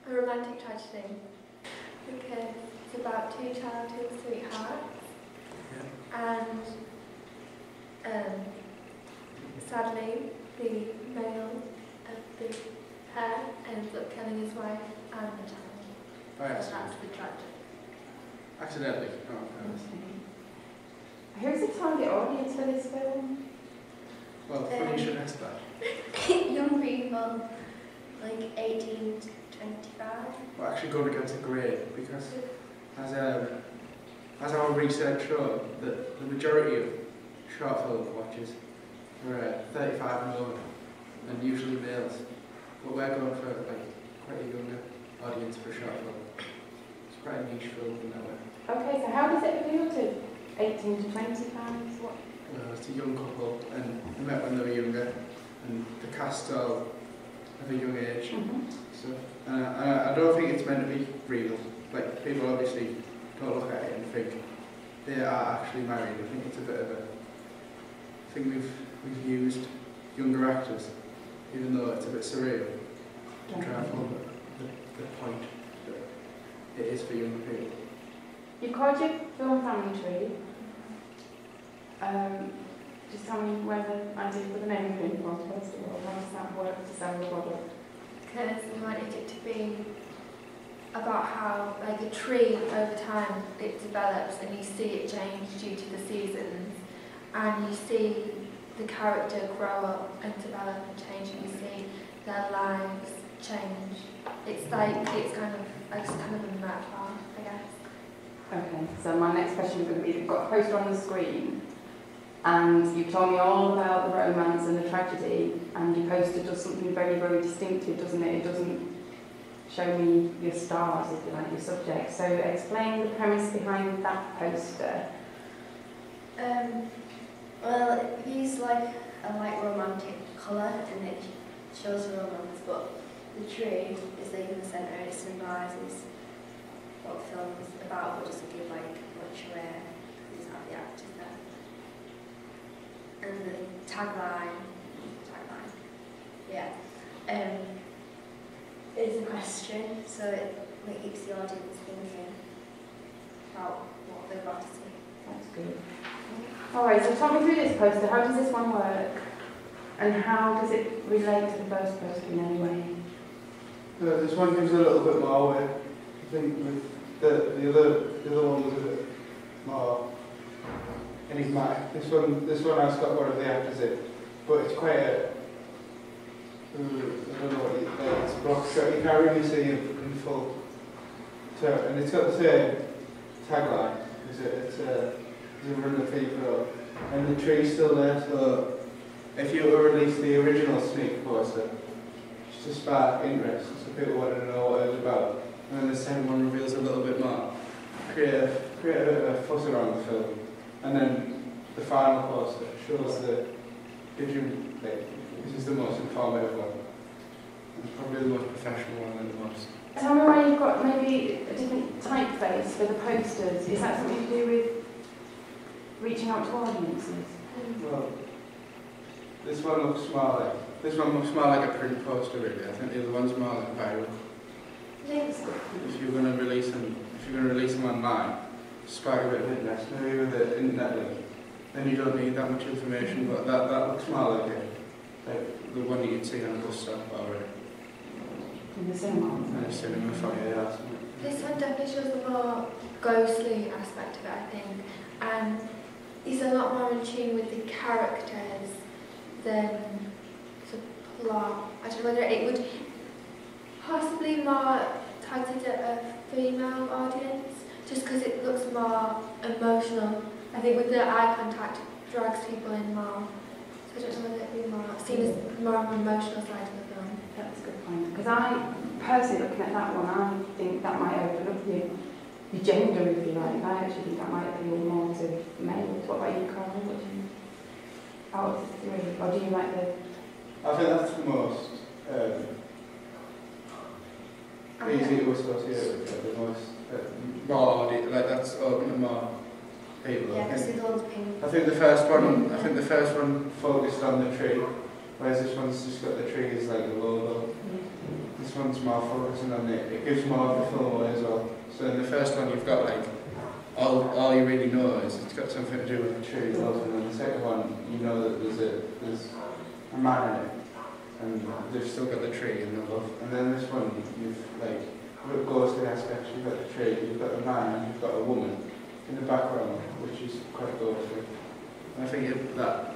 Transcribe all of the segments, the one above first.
A romantic tragedy. Because it's about two childhood sweethearts. Yeah. And sadly, the male of the pair ends up killing his wife and the child. Oh, yes. So that's the tragedy. Accidentally. Who's the target audience for this film? Well, funny you should ask that. Young people, like 18 to 25. We're actually going against a grade because, as our research showed, the majority of short film watches are 35 and over, and usually males. But we're going for quite a younger audience for short film. It's quite a niche film in that way. Okay, so how does it appeal to 18 to 25s? What? Well, it's a young couple, and they met when they were younger, and the cast are of a young age. So, I don't think it's meant to be real. Like, people obviously don't look at it and think they are actually married. I think it's a bit of a thing we've used younger actors, even though it's a bit surreal, to try and form the point that it is for younger people. You called your film Family Tree. Just tell me where the idea for the name came from, first of all. How does that work to sell the product? Because we wanted it to be about how, like a tree, over time it develops and you see it change due to the seasons, and you see the character grow up and develop and change, and you see their lives change. It's kind of a metaphor, I guess. Okay, so my next question is going to be, you've got a poster on the screen, and you told me all about the romance and the tragedy, and your poster does something very, very distinctive, doesn't it? It doesn't show me your stars, if you like, your subject. So explain the premise behind that poster. Well, it uses like a light romantic colour, and it shows romance, but the tree is like in the centre, and it symbolises what the film is about, but doesn't give like much away, because it's not the actors there. And the tagline, yeah, is a question, so it keeps the audience thinking about what they're about to see. That's good. Alright, so talk me through this poster. How does this one work? And how does it relate to the first poster in any way? This one gives a little bit more away. I think with the other one was a bit more enigmatic. This one has got one of the actors in, but it's quite a I don't know what it's a block shot. You can't really see him in full. So, and it's got the same tagline. It's a run the people, and the tree's still there. So if you were to release the original sneak poster, just to spark interest, so people wanted to know what it was about, and then the second one reveals a little bit more, create a bit of a fuss around the film, and then the final poster shows gives you this is the most informative one. It's probably the most professional one and the most. Tell me why you've got maybe a different typeface for the posters. Is that something to do with reaching out to audiences? Well, this one looks more like a print poster really. I think the other one's more like viral. If you're going to release them online, spark a bit of interest, maybe with the internet link, then you don't need that much information, but that looks more like the one you can see on a bus stop already. In the cinema? In the cinema, yeah. This one definitely shows the more ghostly aspect of it, I think, and is a lot more in tune with the characters than the plot. I don't know whether it would possibly more targeted at a female audience, just because it looks more emotional. I think with the eye contact, it drags people in more. So I don't know whether it would be more seen as more of an emotional side of the film. That's a good point. Because I, personally looking at that one, I think that might open up your gender, if you like. I actually think that might appeal more to males. What about you, Carl? What do you out of the three? Or do you like the... I think that's the most easy to associate with, the most more audience, like that's open to more people. Yeah, because the one's pink. I think the first one focused on the tree, whereas this one's just got the tree as like a logo. this one's more focusing on it. It gives more of the film away as well. So in the first one, you've got like all you really know is it's got something to do with the tree, and then the second one, you know that there's a man in it, and they've still got the tree and the love. And then this one, you've like with ghostly aspects. You've got the tree, you've got a man, and you've got a woman in the background, which is quite ghostly. And I think that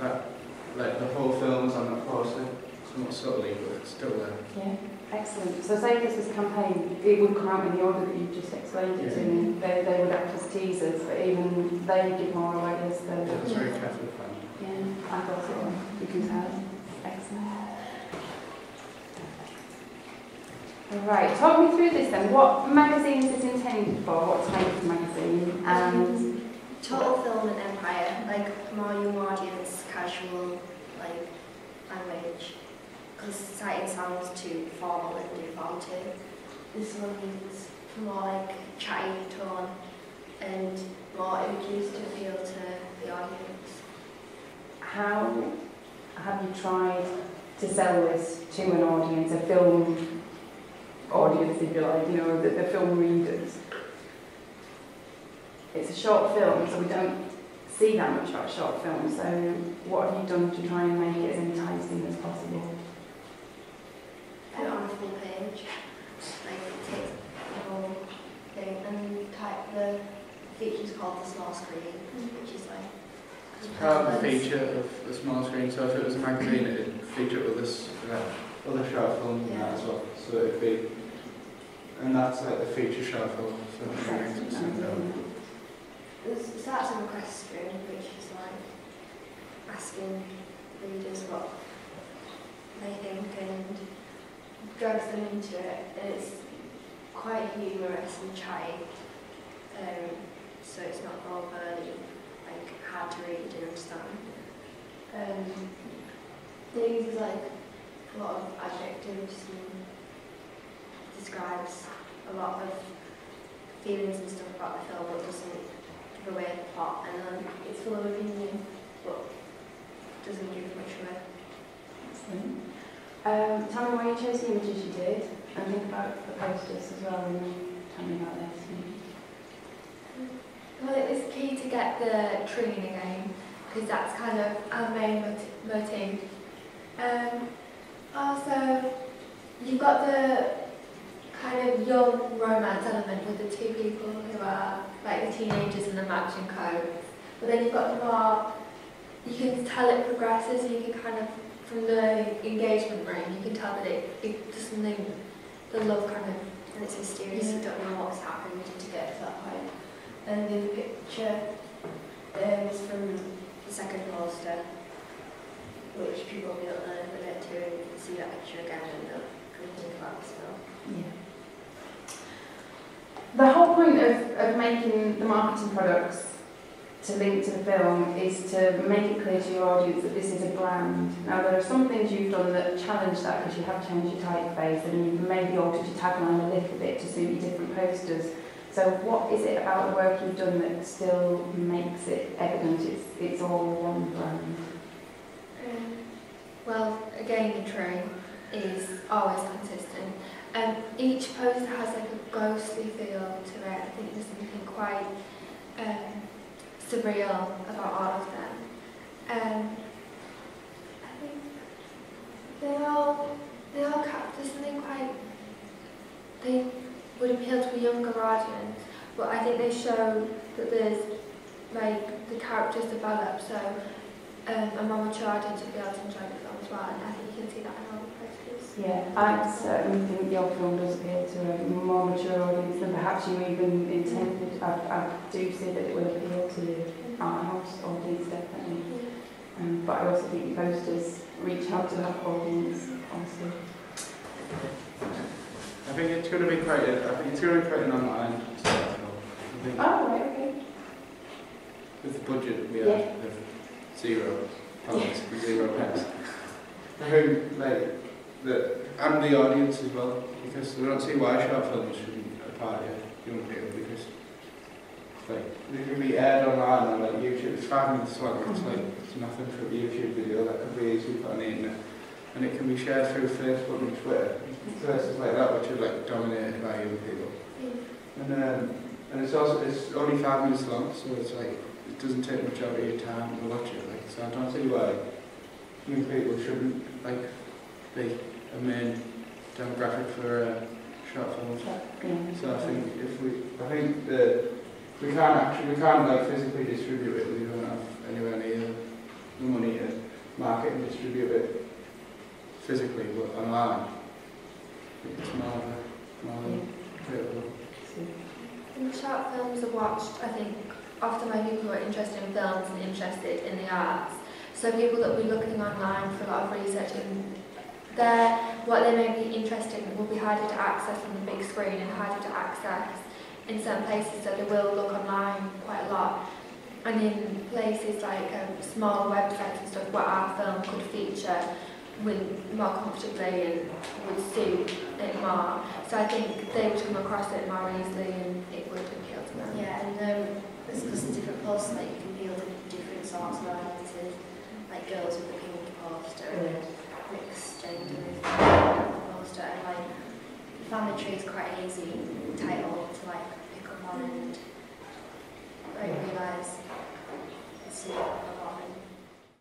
like the whole film is on that poster. It's not subtly, but it's still there. Yeah, excellent. So say this was a campaign, it would come out in the order that you just explained it to me. They would act as teasers, but even they give more away as the... Yeah, it's very carefully planned. Yeah, I got it. You can tell. Excellent. Right, talk me through this then. What magazine is this intended for? What type of magazine? And... Total Film and Empire, like more young audience, casual, like language. Because sighting sounds too formal and defaulted. This one is more like chatty tone and more images to appeal to the audience. How have you tried to sell this to an audience, a film audience if you like, you know, the film readers? It's a short film, so we don't see that much about short films, so what have you done to try and make it as enticing as possible? Put it on a full page, like take the whole thing, and type the feature's called the small screen, which is like... It's part of the feature of the small screen, so if it was a magazine, it'd feature other short films and that as well. So it'd be, and that's like the feature short film. So it makes it stand out. It starts a request screen, which is like asking readers what they think and drags them into it. And it's quite humorous and chatty, so it's not overly like hard to read and understand. They use like a lot of adjectives and describes a lot of feelings and stuff about the film, but doesn't give away the plot, and then it's full of opinion, but doesn't give much away. Excellent. Tell me why you chose the images you did, and think about the posters as well, and tell me about this. Well, it was key to get the tree in again, because that's kind of our main motif. Also, you've got the kind of young romance element with the two people who are like the teenagers in the matching coats. But then you've got the more, you can tell it progresses, and you can kind of, from the engagement ring, you can tell that it does something, the love kind of, And it's mysterious, you don't know what's happened to get to that point. And the picture is from the second poster, which people will don't know if they get to see that picture again and they'll think about this film. Yeah. The whole point of making the marketing products to link to the film is to make it clear to your audience that this is a brand. Now there are some things you've done that challenge that because you have changed your typeface and you've maybe altered your tagline a little bit to suit your different posters. So what is it about the work you've done that still makes it evident it's all one brand? Well, again, the tree is always consistent. Each poster has like a ghostly feel to it. I think there's something quite surreal about all of them. I think they all capture something quite. They would appeal to a younger audience, but I think they show that there's like the characters develop. So a more mature audience will be able to enjoy the film as well, and I think you can see that in all the posters. Yeah, I certainly think your film does appeal to a more mature audience than perhaps you even intended. I do see that it will appeal to the art house audience, definitely. But I also think your posters reach out to that audience, also. I think it's going to be quite an online style. Oh, right, okay. With the budget we Yeah. have of zero pounds, zero pence. I think and the audience as well, because we don't see why short films shouldn't apply to young people, because they can be aired online on like YouTube. It's 5 minutes long. It's like it's nothing for a YouTube video that could be easily put on the internet. and it can be shared through Facebook and Twitter, places like that which are like dominated by young people. And it's only 5 minutes long, so it's like it doesn't take much out of your time to watch it. Like, so I don't see why young people shouldn't like be a main demographic for short films. So I think that we can't like physically distribute it. We don't have anywhere near the money to market and distribute it physically, but online. It's more available. And short films are watched, I think, often by people who are interested in films and interested in the arts. So people that will be looking online for a lot of research and what they may be interested in will be harder to access on the big screen and harder to access in certain places, so they will look online quite a lot. And in places like small websites and stuff where our film could feature more comfortably and would suit it more. So I think they would come across it more easily and it would appeal to them. Yeah, and there's different posters that you can appeal to different sorts of audiences, like girls with a pink poster and mixed gender with a poster, and like Family Tree is quite an easy title to like pick up on and like realise and see.